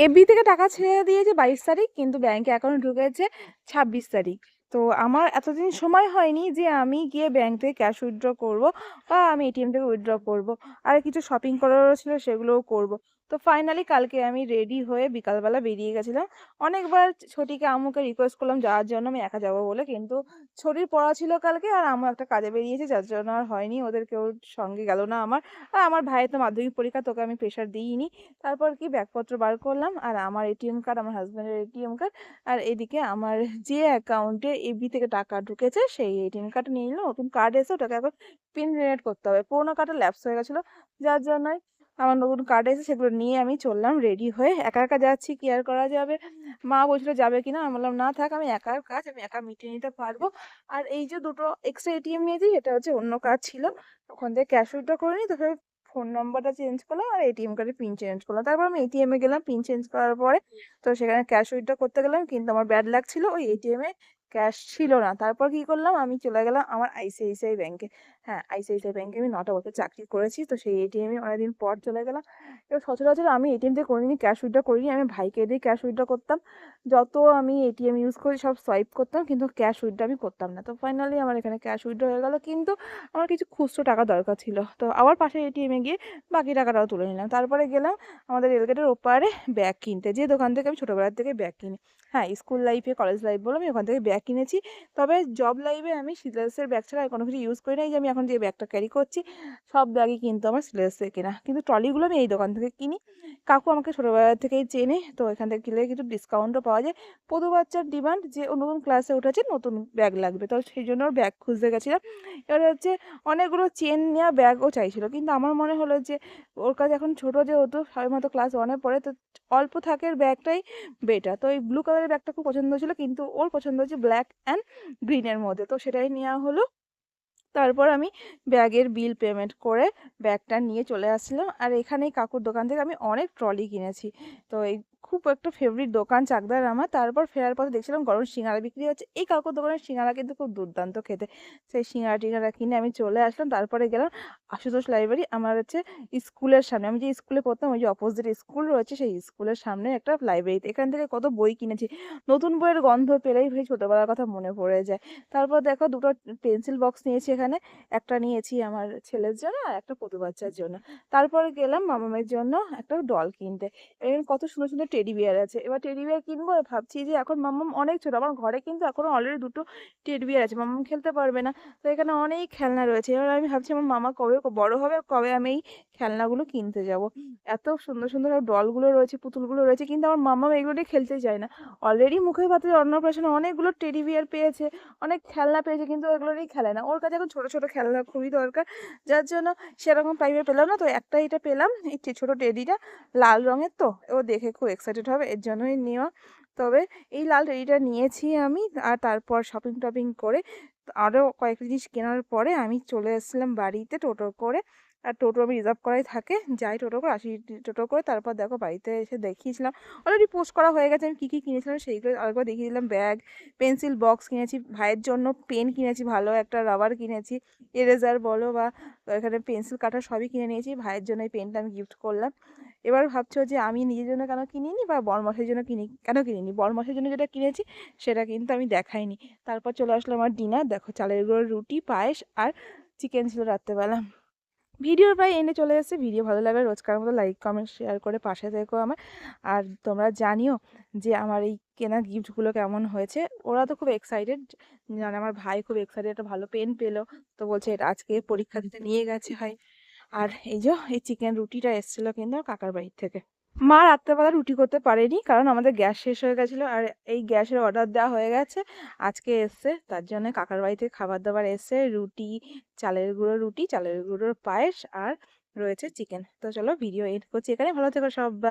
FB থেকে টাকা ছেড়ে দিয়েছে 22 তারিখ, কিন্তু ব্যাংকে অ্যাকাউন্ট ঢুকেছে 26 তারিখ। তো আমার এতদিন সময় হয়নি যে আমি গিয়ে ব্যাংক থেকে ক্যাশ উইথড্র করব বা আমি এটিএম থেকে উইথড্র করব। আর কিছু শপিং করারও ছিল, সেগুলোও করব। তো ফাইনালি কালকে আমি রেডি হয়ে বিকালবেলা বেরিয়ে গেছিলাম। অনেকবার ছোটিকে আম্মুকে রিকোয়েস্ট করলাম যাওয়ার জন্য, আমি একা যাবো বলে, কিন্তু ছোটির পড়া ছিল কালকে আর আম্মু একটা কাজে বেরিয়েছে, যার জন্য আর হয়নি, ওদের কেউ সঙ্গে গেল না আমার। আর আমার ভাইয়ের তো মাধ্যমিক পরীক্ষা, তোকে আমি প্রেশার দিইনি। তারপর কি ব্যাগপত্র বার করলাম, আর আমার এটিএম কার্ড, আমার হাজব্যান্ডের এটিএম কার্ড, আর এদিকে আমার যে অ্যাকাউন্টে এফবি থেকে টাকা ঢুকেছে সেই এটিএম কার্ড নিয়ে নিলাম। নতুন কার্ড এসে ওটাকে এখন পিন জেনারেট করতে হবে, পুরোনো কার্ডটা ল্যাপস হয়ে গেছিলো, যার জন্যই আমার নতুন কার্ড এসে সেগুলো নিয়ে আমি চললাম রেডি হয়ে। একা একা যাচ্ছি, কি আর করা যাবে। মা বলছিল যাবে কিনা, আমি বললাম না থাক, আমি একার কাজ আমি একা মিটিয়ে নিতে পারবো। আর এই যে দুটো এক্সট্রা এটিএম নিয়েছি, এটা হচ্ছে অন্য কাজ ছিল, ওখান থেকে ক্যাশ উইথড্র করে নিই। তো ফোন নাম্বারটা চেঞ্জ করলাম আর এটিএম কার্ডের পিন চেঞ্জ করলাম। তারপর আমি এটিএম এ গেলাম পিন চেঞ্জ করার পরে। তো সেখানে ক্যাশ উইথড্র করতে গেলাম, কিন্তু আমার ব্যাড লাক ছিল, ওই এটিএম এ ক্যাশ ছিল না। তারপর কি করলাম, আমি চলে গেলাম আমার আইসিআইসিআই ব্যাংকে। হ্যাঁ, আইসিআইসিআই ব্যাংকে আমি 9টা বছর চাকরি করেছি, তো সেই এটিএম এ অনেকদিন পর চলে গেলাম। এবার সচরাচর আমি এটিএম থেকে কোনোদিনই ক্যাশ উইথড্র করিনি, আমি ভাইকে দিয়ে ক্যাশ উইথড্র করতাম। যত আমি এটিএম ইউজ করি সব সোয়াইপ করতাম, কিন্তু ক্যাশ উইথড্র আমি করতাম না। তো ফাইনালি আমার এখানে ক্যাশ উইথড্র হয়ে গেল, কিন্তু আমার কিছু খুচরো টাকা দরকার ছিল, তো আবার পাশের এটিএম এ গিয়ে বাকি টাকাটাও তুলে নিলাম। তারপরে গেলাম আমাদের রেলগেটের ওপারে ব্যাগ কিনতে, যে দোকান থেকে আমি ছোটোবেলার থেকে ব্যাগ কিনি। হ্যাঁ, স্কুল লাইফে কলেজ লাইফ বলে আমি ওখান থেকে ব্যাগ কিনেছি। তবে জব লাইফে আমি সিলার্সের ব্যাগ ছাড়া আর কোনো কিছু ইউজ করি না। এই যে আমি এখন যে ব্যাগটা ক্যারি করছি, সব ব্যাগই কিন্তু আমার সিলার্সের কেনা, কিন্তু ট্রলিগুলো আমি এই দোকান থেকে কিনি। কাকু আমাকে ছোটোবেলা থেকেই চেনে, তো এখান থেকে কিনলে কিছু ডিসকাউন্টও পাওয়া যায়। পদু বাচ্চার ডিমান্ড যে ও নতুন ক্লাসে উঠেছে, নতুন ব্যাগ লাগবে, তো সেই জন্য ওর ব্যাগ খুঁজতে গেছিলাম। এবার হচ্ছে অনেকগুলো চেন নেওয়া ব্যাগও চাইছিল, কিন্তু আমার মনে হলো যে ওর কাছে এখন ছোট যেহেতু সবেমাত্র ক্লাস 1-এ পড়ে, তো অল্প থাকের ব্যাগটাই বেটার। তো এই ব্লু কালারের ব্যাগটা খুব পছন্দ ছিল, কিন্তু ওর পছন্দ হচ্ছে ব্ল্যাক অ্যান্ড গ্রিনের মধ্যে, তো সেটাই নেওয়া হলো। তারপর আমি ব্যাগের বিল পেমেন্ট করে ব্যাগটা নিয়ে চলে আসছিলাম। আর এখানেই কাকুর দোকান থেকে আমি অনেক ট্রলি কিনেছি। তো এই খুব একটা ফেভারিট দোকান চাকদার আমার। তারপর ফেরার পথে দেখছিলাম গরম সিঙ্গারা বিক্রি হচ্ছে, এই কাকুর দোকানের সিঙ্গারা কিন্তু খুব দুর্দান্ত খেতে। সেই সিঙ্গারা টিঙ্গারা কিনে আমি চলে আসলাম। তারপরে গেলাম আশুতোষ লাইব্রেরি, আমার হচ্ছে স্কুলের সামনে, আমি যে স্কুলে পড়তাম ওই যে অপোজিট স্কুল রয়েছে, সেই স্কুলের সামনে একটা লাইব্রেরিতে এখান থেকে কত বই কিনেছি। নতুন বইয়ের গন্ধ পেলেই ভাই ছোটবেলার কথা মনে পড়ে যায়। তারপর দেখো দুটো পেন্সিল বক্স নিয়েছি এখানে, একটা নিয়েছি আমার ছেলের জন্য আর একটা পদু বাচ্চার জন্য। তারপরে গেলাম মামামের জন্য একটা ডল কিনতে। এখানে কত সুন্দর সুন্দর টেডি বিয়ার আছে, এবার টেডি বিয়ার কিনবো। আর ভাবছি যে এখন মাম্মাম অনেক ছোট, আমার ঘরে কিন্তু এখনো অলরেডি দুটো টেডি বিয়ার আছে, মাম্মাম খেলতে পারবে না। তো এখানে অনেক খেলনা রয়েছে, এবার আমি ভাবছি আমার মামা কবে বড় হবে, কবে আমি এই খেলনাগুলো কিনতে যাব। এত সুন্দর সুন্দর ডলগুলো রয়েছে, পুতুলগুলো রয়েছে, কিন্তু আমার মাম্মাম এগুলো দিয়ে খেলতে চায় না। অলরেডি মুখে ভাতে অন্নপ্রাশনে অনেকগুলো টেডি বিয়ার পেয়েছে, অনেক খেলনা পেয়েছে, কিন্তু ওগুলোরই খেলে না। ওর কাছে এখন ছোট ছোট খেলনা খুবই দরকার, যার জন্য সেরকম টাইপের পেলাম না। তো একটা এটা পেলাম, এই ছোট টেডিটা লাল রঙের, তো ও দেখে খুব এক্সাইটেড হবে, এর জন্যই নেওয়া। তবে এই লাল টেডিটা নিয়েছি আমি। আর তারপর শপিং টপিং করে আরও কয়েকটা জিনিস কেনার পরে আমি চলে এসেছিলাম বাড়িতে টোটো করে। আর টোটো আমি রিজার্ভ করাই থাকে, যাই টোটো করে আসি টোটো করে। তারপর দেখো বাড়িতে এসে দেখিয়েছিলাম, অলরেডি পোস্ট করা হয়ে গেছে আমি কী কী কিনেছিলাম সেইগুলো আরেকবার দেখিয়ে দিলাম। ব্যাগ, পেন্সিল বক্স কিনেছি, ভাইয়ের জন্য পেন কিনেছি, ভালো একটা রাবার কিনেছি, এরেজার বলো বা এখানে পেন্সিল কাটার সবই কিনে নিয়েছি। ভাইয়ের জন্য এই পেনটা আমি গিফট করলাম। এবার ভাবছো যে আমি নিজের জন্য কেন কিনিনি বা বরমশাইয়ের জন্য কেন কিনিনি, বরমশাইয়ের জন্য যেটা কিনেছি সেটা কিন্তু আমি দেখাইনি। তারপর চলে আসলো আমার ডিনার, দেখো চালের গুঁড়োর রুটি, পায়েস আর চিকেন ছিল রাত্রেবেলা। ভিডিওর প্রায় এন্ডে চলে এসেছে। ভিডিও ভালো লাগলে রোজকার মতো লাইক কমেন্ট শেয়ার করে পাশে থেকো আমার। আর তোমরা জানিও যে আমার এই কেনা গিফটগুলো কেমন হয়েছে। ওরা তো খুব এক্সাইটেড, মানে আমার ভাই খুব এক্সাইটেড, একটা ভালো পেন পেলো, তো বলছে এটা আজকে পরীক্ষা দিতে নিয়ে গেছে হয়। আর এই যে এই চিকেন রুটিটা এসেছিলো কিন্তু আমার কাকার বাড়ির থেকে। মা রাত্রেবেলা রুটি করতে পারেনি, কারণ আমাদের গ্যাস শেষ হয়ে গেছিলো, আর এই গ্যাসের অর্ডার দেওয়া হয়ে গেছে, আজকে এসছে, তার জন্য কাকার বাড়ি থেকে খাবার দাবার এসছে, রুটি, চালের গুঁড়োর রুটি, চালের গুঁড়োর পায়েস, আর রয়েছে চিকেন। তো চলো ভিডিও এড করছি এখানে, ভালো থেকো সব।